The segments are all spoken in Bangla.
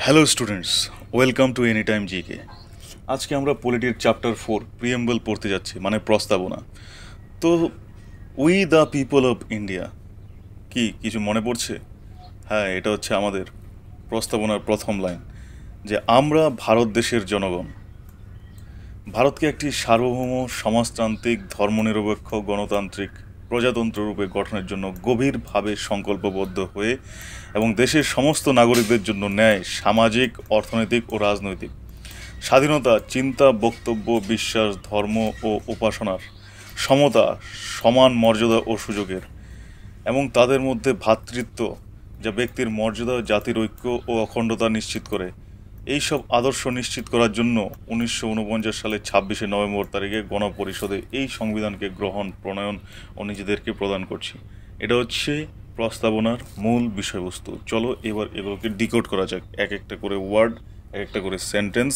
Hello students, welcome to any time GK. আজকে আমরা পলিটির চ্যাপ্টার 4 প্রিএম্বল পড়তে যাচ্ছি, মানে প্রস্তাবনা। তো we the people of India, কি কিছু মনে পড়ছে? হ্যাঁ, এটা হচ্ছে আমাদের প্রস্তাবনার প্রথম লাইন, যে আমরা ভারত দেশের জনগণ ভারতকে একটি সার্বভৌম সমাজতান্ত্রিক ধর্মনিরপেক্ষ গণতান্ত্রিক প্রজাতন্ত্র রূপে গঠনের জন্য গভীরভাবে সংকল্পবদ্ধ হয়ে এবং দেশের সমস্ত নাগরিকদের জন্য ন্যায়, সামাজিক, অর্থনৈতিক ও রাজনৈতিক স্বাধীনতা, চিন্তা, বক্তব্য, বিশ্বাস, ধর্ম ও উপাসনার সমতা, সমান মর্যাদা ও সুযোগের এবং তাদের মধ্যে ভ্রাতৃত্ব, যা ব্যক্তির মর্যাদা, জাতির ঐক্য ও অখণ্ডতা নিশ্চিত করে, এই সব আদর্শ নিশ্চিত করার জন্য 1949 সালের 26শে নভেম্বর তারিখে গণপরিষদে এই সংবিধানকে গ্রহণ, প্রণয়ন ও নিজেদেরকে প্রদান করছি। এটা হচ্ছে প্রস্তাবনার মূল বিষয়বস্তু। চলো এবার এগুলোকে ডিকোড করা যাক, এক একটা করে ওয়ার্ড, এক একটা করে সেন্টেন্স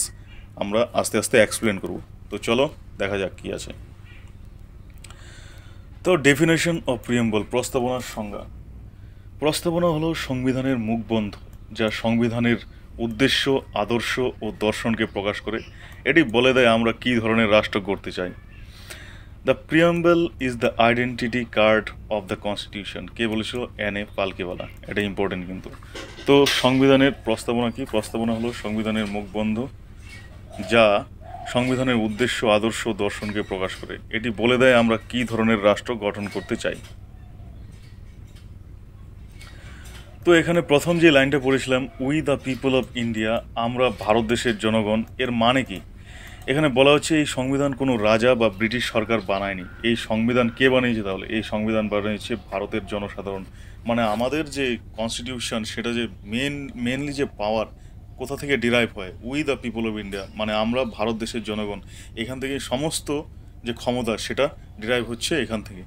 আমরা আস্তে আস্তে এক্সপ্লেন করব। তো চলো দেখা যাক কী আছে। তো ডেফিনেশন অফ প্রিএম্বল, প্রস্তাবনার সংজ্ঞা। প্রস্তাবনা হলো সংবিধানের মুখবন্ধ, যা সংবিধানের উদ্দেশ্য, আদর্শ ও দর্শনকে প্রকাশ করে। এটি বলে দেয় আমরা কী ধরনের রাষ্ট্র গড়তে চাই। The preamble is the identity card of the constitution. কে বলেছিল? এন.এ. পালকিওয়ালা। এটা ইম্পর্টেন্ট কিন্তু। তো সংবিধানের প্রস্তাবনা কি? প্রস্তাবনা হলো সংবিধানের মুখবন্ধ, যা সংবিধানের উদ্দেশ্য, আদর্শ, দর্শনকে প্রকাশ করে। এটি বলে দেয় আমরা কী ধরনের রাষ্ট্র গঠন করতে চাই। তো এখানে প্রথম যে লাইনটা পড়েছিলাম, we the people of India, আমরা ভারত দেশের জনগণ, এর মানে কি? এখানে বলা হচ্ছে এই সংবিধান কোনো রাজা বা ব্রিটিশ সরকার বানায়নি। এই সংবিধান কে বানিয়েছে তাহলে? এই সংবিধান বানিয়েছে ভারতের জনসাধারণ। মানে আমাদের যে কনস্টিটিউশন, সেটা যে মেনলি যে পাওয়ার কোথা থেকে ডিরাইভ হয়? We the people of India, মানে আমরা ভারত দেশের জনগণ। এখান থেকে সমস্ত যে ক্ষমতা সেটা ডিরাইভ হচ্ছে এখান থেকে।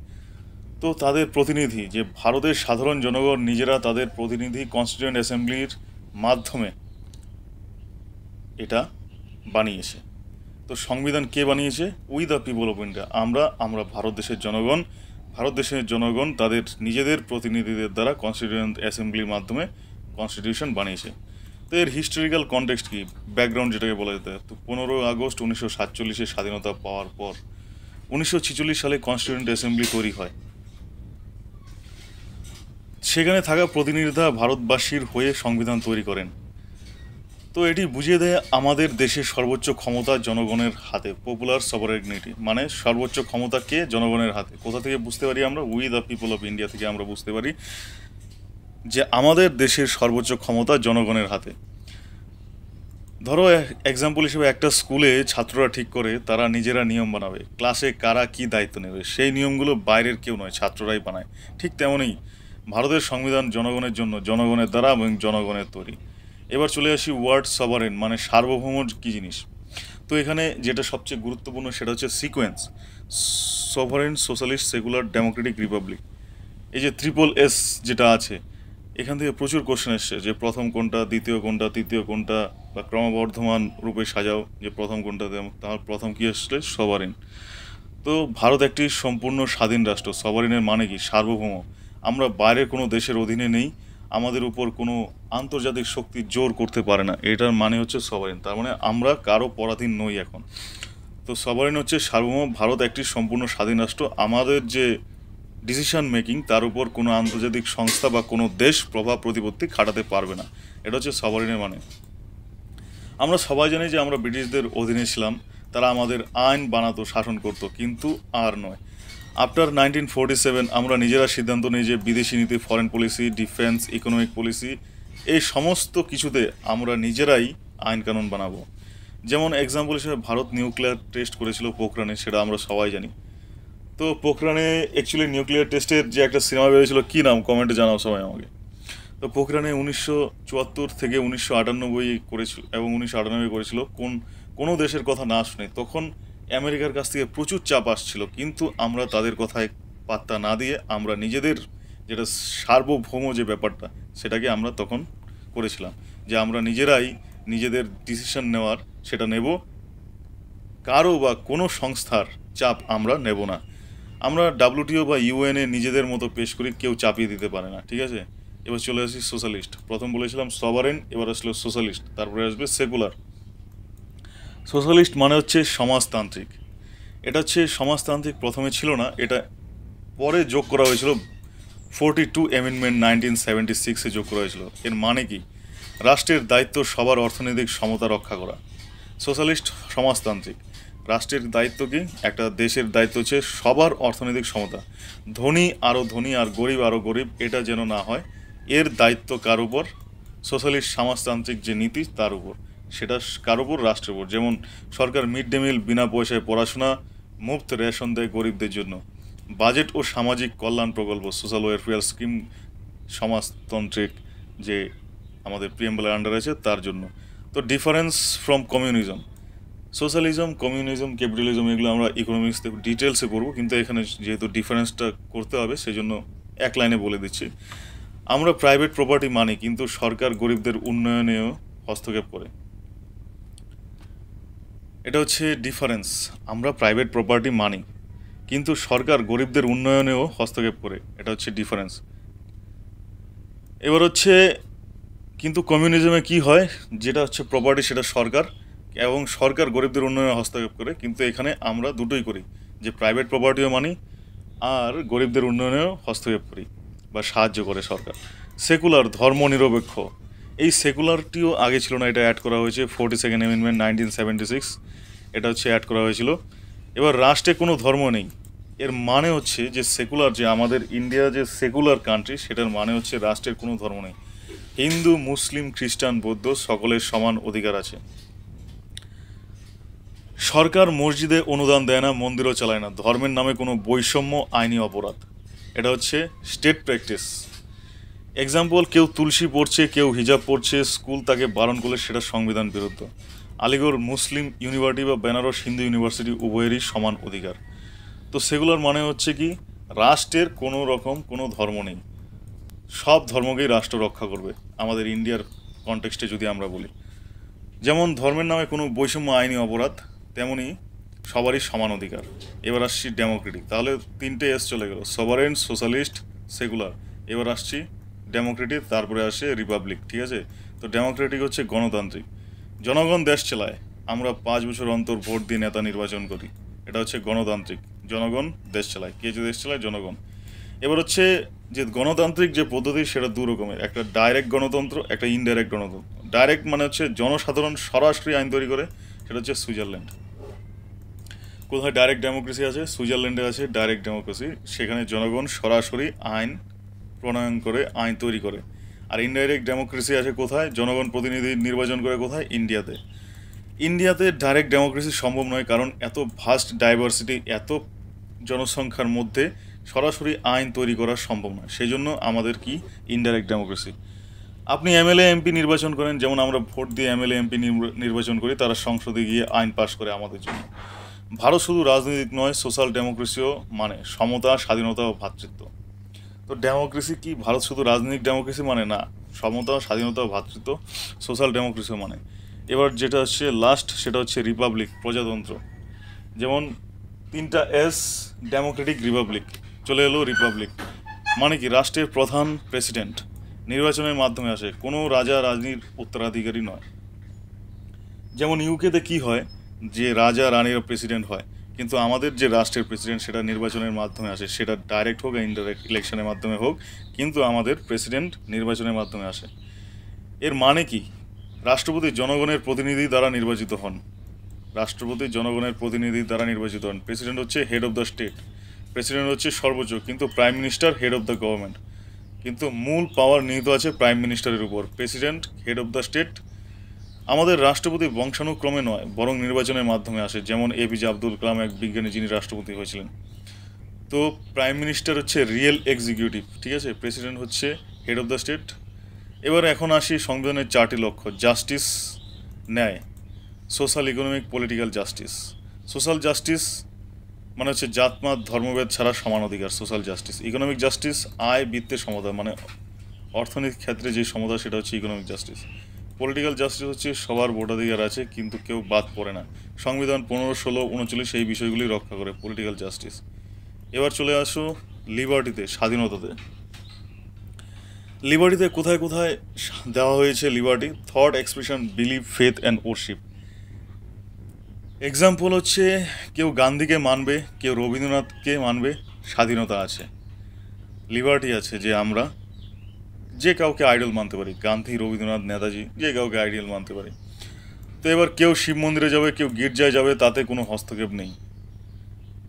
তো তাদের প্রতিনিধি, যে ভারতের সাধারণ জনগণ নিজেরা তাদের প্রতিনিধি কনস্টিটিউয়েন্ট অ্যাসেম্বলির মাধ্যমে এটা বানিয়েছে। তো সংবিধান কে বানিয়েছে? We the people of India, আমরা ভারত দেশের জনগণ। ভারত দেশের জনগণ তাদের নিজেদের প্রতিনিধিদের দ্বারা কনস্টিটিউয়েন্ট অ্যাসেম্বলির মাধ্যমে কনস্টিটিউশন বানিয়েছে। তো এর হিস্টোরিক্যাল কনটেক্সট কি, ব্যাকগ্রাউন্ড যেটাকে বলা যেতে, তো 15 আগস্ট 1947 স্বাধীনতা পাওয়ার পর 1946 সালে কনস্টিটিউয়েন্ট অ্যাসেম্বলি তৈরি হয়। সেখানে থাকা প্রতিনিধিরা ভারতবাসীর হয়ে সংবিধান তৈরি করেন। তো এটি বুঝিয়ে দেয় আমাদের দেশের সর্বোচ্চ ক্ষমতা জনগণের হাতে, পপুলার সভারেনিটি, মানে সর্বোচ্চ ক্ষমতা কে? জনগণের হাতে। কোথা থেকে বুঝতে পারি আমরা? We the people of India থেকে আমরা বুঝতে পারি যে আমাদের দেশের সর্বোচ্চ ক্ষমতা জনগণের হাতে। ধরো এক্সাম্পল হিসেবে একটা স্কুলে ছাত্ররা ঠিক করে তারা নিজেরা নিয়ম বানাবে, ক্লাসে কারা কি দায়িত্ব নেবে। সেই নিয়মগুলো বাইরের কেউ নয়, ছাত্ররাই বানায়। ঠিক তেমনই ভারতের সংবিধান জনগণের জন্য, জনগণের দ্বারা এবং জনগণের তৈরি। এবার চলে আসি ওয়ার্ড সভারেন, মানে সার্বভৌম কী জিনিস। তো এখানে যেটা সবচেয়ে গুরুত্বপূর্ণ সেটা হচ্ছে sequence, sovereign, socialist, secular, Democratic, Republic. এই যে SSS যেটা আছে, এখান থেকে প্রচুর কোশ্চেন এসছে যে প্রথম কোনটা, দ্বিতীয় কোনটা, তৃতীয় কোনটা, বা ক্রমবর্ধমান রূপে সাজাও যে প্রথম কোনটা। তার প্রথম কী আসলে? সভারেন। তো ভারত একটি সম্পূর্ণ স্বাধীন রাষ্ট্র। সভারেনের মানে কি? সার্বভৌম। আমরা বাইরের কোনো দেশের অধীনে নেই, আমাদের উপর কোনো আন্তর্জাতিক শক্তি জোর করতে পারে না। এটার মানে হচ্ছে সভারেন। তার মানে আমরা কারো পরাধীন নই এখন। তো সভারেন হচ্ছে সার্বভৌম। ভারত একটি সম্পূর্ণ স্বাধীন রাষ্ট্র। আমাদের যে ডিসিশন মেকিং, তার উপর কোনো আন্তর্জাতিক সংস্থা বা কোনো দেশ প্রভাব প্রতিপত্তি খাটাতে পারবে না। এটা হচ্ছে সভারেনের মানে। আমরা সবাই জানি যে আমরা ব্রিটিশদের অধীনে ছিলাম, তারা আমাদের আইন বানাতো, শাসন করতো, কিন্তু আর নয়। আফটার 1947 আমরা নিজেরা সিদ্ধান্ত নিই যে বিদেশি নীতি, foreign policy, defence, economic policy, এই সমস্ত কিছুতে আমরা নিজেরাই আইন কানুন বানাবো। যেমন এক্সাম্পল হিসেবে ভারত নিউক্লিয়ার টেস্ট করেছিল পোখরানে, সেটা আমরা সবাই জানি। তো পোখরানে অ্যাকচুয়ালি নিউক্লিয়ার টেস্টের যে একটা সিনেমা বেরিয়েছিল, কী নাম কমেন্টে জানাও সবাই আমাকে। তো পোখরানে 1974 থেকে 1998 করেছিল, এবং 1998 করেছিল কোনো দেশের কথা না শুনে। তখন আমেরিকার কাছ থেকে প্রচুর চাপ আসছিল, কিন্তু আমরা তাদের কথায় পাত্তা না দিয়ে আমরা নিজেদের যেটা সার্বভৌম যে ব্যাপারটা, সেটাকে আমরা তখন করেছিলাম যে আমরা নিজেরাই নিজেদের ডিসিশন নেওয়ার সেটা নেব, কারো বা কোনো সংস্থার চাপ আমরা নেব না। আমরা WTO বা UN নিজেদের মতো পেশ করি, কেউ চাপিয়ে দিতে পারে না, ঠিক আছে? এবার চলে আসি সোশ্যালিস্ট। প্রথম বলেছিলাম সভারেন, এবার আসলো সোশ্যালিস্ট, তারপরে আসবে সেকুলার। সোশ্যালিস্ট মানে হচ্ছে সমাজতান্ত্রিক। এটা হচ্ছে সমাজতান্ত্রিক প্রথমে ছিল না, এটা পরে যোগ করা হয়েছিল 42 অ্যামেন্ডমেন্ট 1976-এ যোগ করা হয়েছিল। এর মানে কি? রাষ্ট্রের দায়িত্ব সবার অর্থনৈতিক সমতা রক্ষা করা। সোশ্যালিস্ট সমাজতান্ত্রিক, রাষ্ট্রের দায়িত্ব কি? একটা দেশের দায়িত্ব হচ্ছে সবার অর্থনৈতিক সমতা, ধনী আরও ধনী আর গরিব আরও গরিব, এটা যেন না হয়। এর দায়িত্ব কার উপর? সোশ্যালিস্ট সমাজতান্ত্রিক যে নীতি তার উপর। সেটা কার উপর? রাষ্ট্রের উপর। যেমন সরকার মিড ডে মিল, বিনা পয়সায় পড়াশোনা, মুফত রেশন দেয় গরিবদের জন্য, বাজেট ও সামাজিক কল্যাণ প্রকল্প, সোশ্যাল ওয়েলফেয়ার স্কিম সমাজতান্ত্রিক যে আমাদের প্রিএমবলের আন্ডার আছে তার জন্য। তো difference from communism, socialism, communism, capitalism এগুলো আমরা ইকোনমিক্সতে ডিটেলসে পড়বো, কিন্তু এখানে যেহেতু ডিফারেন্সটা করতে হবে সেই জন্য এক লাইনে বলে দিচ্ছি। আমরা প্রাইভেট প্রপার্টি মানি, কিন্তু সরকার গরিবদের উন্নয়নেও হস্তক্ষেপ করে। এটা হচ্ছে ডিফারেন্স। আমরা প্রাইভেট প্রপার্টি মানি, কিন্তু সরকার গরিবদের উন্নয়নেও হস্তক্ষেপ করে, এটা হচ্ছে ডিফারেন্স। এবার হচ্ছে কিন্তু কমিউনিজমে কি হয়? যেটা হচ্ছে প্রপার্টি সেটা সরকার, এবং সরকার গরিবদের উন্নয়নে হস্তক্ষেপ করে, কিন্তু এখানে আমরা দুটোই করি, যে প্রাইভেট প্রপার্টিও মানি আর গরিবদের উন্নয়নেও হস্তক্ষেপ করি বা সাহায্য করে সরকার। সেকুলার, ধর্মনিরপেক্ষ। এই সেকুলারটিও আগে ছিল না, এটা অ্যাড করা হয়েছে 42nd অ্যামেন্ডমেন্ট 1976, এটা হচ্ছে অ্যাড করা হয়েছিল। এবার রাষ্ট্রে কোনো ধর্ম নেই, এর মানে হচ্ছে যে সেকুলার, যে আমাদের ইন্ডিয়া যে সেকুলার কান্ট্রি, সেটার মানে হচ্ছে রাষ্ট্রের কোনো ধর্ম নেই। হিন্দু, মুসলিম, খ্রিস্টান, বৌদ্ধ সকলের সমান অধিকার আছে। সরকার মসজিদে অনুদান দেয় না, মন্দিরও চালায় না, ধর্মের নামে কোনো বৈষম্য আইনি অপরাধ। এটা হচ্ছে স্টেট প্র্যাকটিস। এক্সাম্পল, কেউ তুলসী পড়ছে, কেউ হিজাব পড়ছে, স্কুল তাকে বারণ করলে সেটা সংবিধান বিরুদ্ধ। আলিগড় মুসলিম ইউনিভার্সিটি বা বেনারস হিন্দু ইউনিভার্সিটি উভয়েরই সমান অধিকার। তো সেগুলার মানে হচ্ছে কি? রাষ্ট্রের কোনো রকম কোনো ধর্ম নেই, সব ধর্মকেই রাষ্ট্র রক্ষা করবে। আমাদের ইন্ডিয়ার কনটেক্সটে যদি আমরা বলি, যেমন ধর্মের নামে কোনো বৈষম্য আইনি অপরাধ, তেমনি সবারই সমান অধিকার। এবার আসছি ডেমোক্রেটিক, তাহলে তিনটে এস চলে গেল, সভারেন, সোশ্যালিস্ট, সেকুলার। এবার আসছি ডেমোক্রেটিক, তারপরে আসে রিপাবলিক, ঠিক আছে? তো ডেমোক্রেটিক হচ্ছে গণতান্ত্রিক, জনগণ দেশ চালায়, আমরা 5 বছর অন্তর ভোট দিয়ে নেতা নির্বাচন করি, এটা হচ্ছে গণতান্ত্রিক। জনগণ দেশ চালায়, কে যে দেশ চালায়? জনগণ। এবার হচ্ছে যে গণতান্ত্রিক যে পদ্ধতি সেটা দু রকমের, একটা ডাইরেক্ট গণতন্ত্র, একটা ইনডাইরেক্ট গণতন্ত্র। ডাইরেক্ট মানে হচ্ছে জনসাধারণ সরাসরি আইন তৈরি করে, সেটা হচ্ছে সুইজারল্যান্ড। কোথায় ডাইরেক্ট ডেমোক্রেসি আছে? সুইজারল্যান্ডে আছে ডাইরেক্ট ডেমোক্রেসি, সেখানে জনগণ সরাসরি আইন প্রণয়ন করে, আইন তৈরি করে। আর ইনডাইরেক্ট ডেমোক্রেসি আছে কোথায়? জনগণ প্রতিনিধি নির্বাচন করে, কোথায়? ইন্ডিয়াতে। ইন্ডিয়াতে ডাইরেক্ট ডেমোক্রেসি সম্ভব নয়, কারণ এত ভাস্ট ডাইভার্সিটি, এত জনসংখ্যার মধ্যে সরাসরি আইন তৈরি করা সম্ভব নয়, সেই জন্য আমাদের কি? Indirect democracy. আপনি এমএলএ এমপি নির্বাচন করেন, যেমন আমরা ভোট দিয়ে এমএলএ এমপি নির্বাচন করি, তারা সংসদে গিয়ে আইন পাশ করে আমাদের জন্য। ভারত শুধু রাজনৈতিক নয়, সোশ্যাল ডেমোক্রেসিও মানে সমতা, স্বাধীনতা ও ভ্রাতৃত্ব। তো ডেমোক্রেসি কি? ভারত শুধু রাজনৈতিক ডেমোক্রেসি মানে না, সমতা, স্বাধীনতা ও ভ্রাতৃত্ব সোশ্যাল ডেমোক্রেসিও মানে। এবার যেটা হচ্ছে লাস্ট, সেটা হচ্ছে রিপাবলিক, প্রজাতন্ত্র। যেমন 3টা এস, ডেমোক্রেটিক, রিপাবলিক, চলে এলো রিপাবলিক। মানে কি? রাষ্ট্রের প্রধান প্রেসিডেন্ট নির্বাচনের মাধ্যমে আসে, কোনো রাজা রানীর উত্তরাধিকারী নয়। যেমন ইউকেতে কি হয়, যে রাজা রানীরা প্রেসিডেন্ট হয়, কিন্তু আমাদের যে রাষ্ট্রের প্রেসিডেন্ট সেটা নির্বাচনের মাধ্যমে আসে, সেটা ডাইরেক্ট হোক বা ইনডাইরেক্ট ইলেকশনের মাধ্যমে হোক, কিন্তু আমাদের প্রেসিডেন্ট নির্বাচনের মাধ্যমে আসে। এর মানে কি? রাষ্ট্রপতি জনগণের প্রতিনিধি দ্বারা নির্বাচিত হন, রাষ্ট্রপতি জনগণের প্রতিনিধি দ্বারা নির্বাচিত হন। প্রেসিডেন্ট হচ্ছে head of the state, president হচ্ছে সর্বোচ্চ, কিন্তু prime minister head of the government. কিন্তু মূল পাওয়ার নিহিত আছে প্রাইম মিনিস্টারের উপর, president head of the state. আমাদের রাষ্ট্রপতি বংশানুক্রমে নয়, বরং নির্বাচনের মাধ্যমে আসে, যেমন এপিজে আব্দুল কালাম, এক বিজ্ঞানী যিনি রাষ্ট্রপতি হয়েছিলেন। তো প্রাইম মিনিস্টার হচ্ছে রিয়েল এক্সিকিউটিভ, ঠিক আছে? প্রেসিডেন্ট হচ্ছে হেড অফ দ্য স্টেট। এবার এখন আসি সংবিধানের 4টি লক্ষ্য। জাস্টিস, ন্যায়, social, economic, political justice. Social justice মানে হচ্ছে জাতমাত ধর্মভেদ ছাড়া সমান অধিকার, সোশ্যাল জাস্টিস। ইকোনমিক জাস্টিস, আয় বৃত্তের সমতা, মানে অর্থনৈতিক ক্ষেত্রে যে সমতা, সেটা হচ্ছে ইকোনমিক জাস্টিস। পলিটিক্যাল জাস্টিস হচ্ছে সবার ভোটাধিকার আছে, কিন্তু কেউ বাদ পড়ে না। সংবিধান 15, 16, 39 এই বিষয়গুলি রক্ষা করে, পলিটিক্যাল জাস্টিস। এবার চলে আসো লিবার্টিতে, স্বাধীনতাতে। লিবার্টিতে কোথায় কোথায় দেওয়া হয়েছে liberty? Thought, expression, believe, faith and worship. Example হচ্ছে কেউ গান্ধীকে মানবে, কেউ রবীন্দ্রনাথকে মানবে, স্বাধীনতা আছে, লিবার্টি আছে যে আমরা যে কাউকে আইডল মানতে পারি, গান্ধী, রবীন্দ্রনাথ, নেতাজি, যে কাউকে আইডল মানতে পারি। তো এবার কেউ শিব মন্দিরে যাবে, কেউ গির্জায় যাবে, তাতে কোনো হস্তক্ষেপ নেই,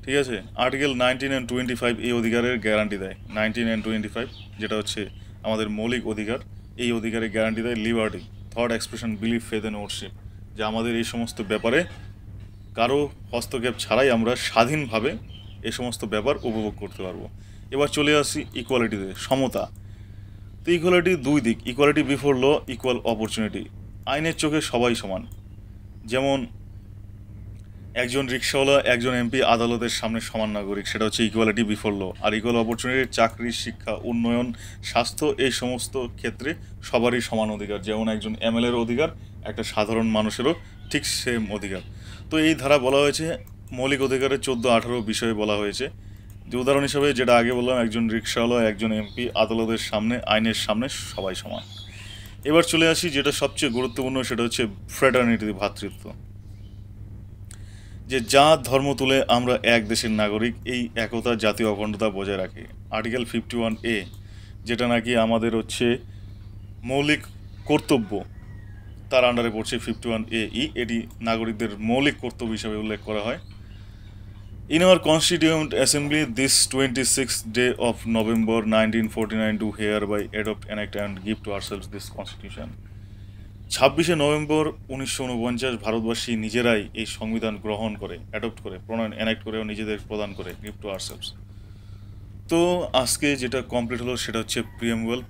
ঠিক আছে। আর্টিকেল 19 অ্যান্ড 25 এই অধিকারের গ্যারান্টি দেয়। 19 অ্যান্ড 25 যেটা হচ্ছে আমাদের মৌলিক অধিকার, এই অধিকারের গ্যারান্টি দেয় liberty, thought, expression, believe, faith and worship, যে আমাদের এই সমস্ত ব্যাপারে কারো হস্তক্ষেপ ছাড়াই আমরা স্বাধীনভাবে এই সমস্ত ব্যাপার উপভোগ করতে পারবো। এবার চলে আসি ইকুয়ালিটিতে, সমতা। তো ইকুয়ালিটি দুই দিক, equality before law, equal opportunity. আইনের চোখে সবাই সমান। যেমন একজন রিক্সাওয়ালা, একজন এমপি আদালতের সামনে সমান নাগরিক, সেটা হচ্ছে ইকুয়ালিটি বিফোর ল। আর ইকুয়াল অপরচুনিটি চাকরি, শিক্ষা, উন্নয়ন, স্বাস্থ্য, এই সমস্ত ক্ষেত্রে সবারই সমান অধিকার। যেমন একজন এমএলএর অধিকার, একটা সাধারণ মানুষেরও ঠিক সেম অধিকার। তো এই ধারা বলা হয়েছে মৌলিক অধিকারের 14-18 বিষয়ে বলা হয়েছে। যে উদাহরণ হিসাবে যেটা আগে বললাম, একজন রিক্সাওয়ালা, একজন এমপি আদালতের সামনে, আইনের সামনে সবাই সমান। এবার চলে আসি যেটা সবচেয়ে গুরুত্বপূর্ণ, সেটা হচ্ছে ফ্রেটার্নিটি, ভ্রাতৃত্ব। যে জাত ধর্ম তুলে আমরা এক দেশের নাগরিক, এই একতা জাতীয় অখণ্ডতা বজায় রাখে। আর্টিকেল 51A যেটা নাকি আমাদের হচ্ছে মৌলিক কর্তব্য, তার আন্ডারে পড়ছে 51AE, এটি নাগরিকদের মৌলিক কর্তব্য হিসাবে উল্লেখ করা হয়। In our Constituent Assembly, this 26th day of November 1949 do hereby adopt, enact and give to ourselves this Constitution. 26শে নভেম্বর 1949 ভারতবাসী নিজেরাই এই সংবিধান গ্রহণ করে, অ্যাডপ্ট করে, প্রণয়ন, এনাক্ট করেও নিজেদের প্রদান করে, গিভ টু আওয়ারসেলভস। তো আজকে যেটা কমপ্লিট হলো সেটা হচ্ছে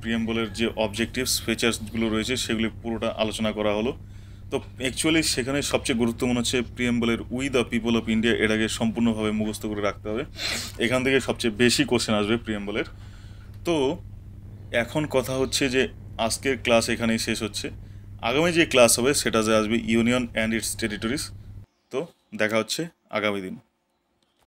প্রিএম্বলের যে অবজেক্টিভস, ফিচার্সগুলো রয়েছে সেগুলি পুরোটা আলোচনা করা হলো। তো অ্যাকচুয়ালি সেখানে সবচেয়ে গুরুত্বপূর্ণ হচ্ছে প্রিএম্বলের we the people of India, এটাকে সম্পূর্ণভাবে মুখস্থ করে রাখতে হবে। এখান থেকে সবচেয়ে বেশি কোশ্চেন আসবে প্রিএম্বলের। তো এখন কথা হচ্ছে যে আজকের ক্লাস এখানেই শেষ হচ্ছে। আগামী যে ক্লাস হবে সেটা যে আসবে ইউনিয়ন অ্যান্ড ইটস টেরিটরিজ। তো দেখা হচ্ছে আগামী দিন।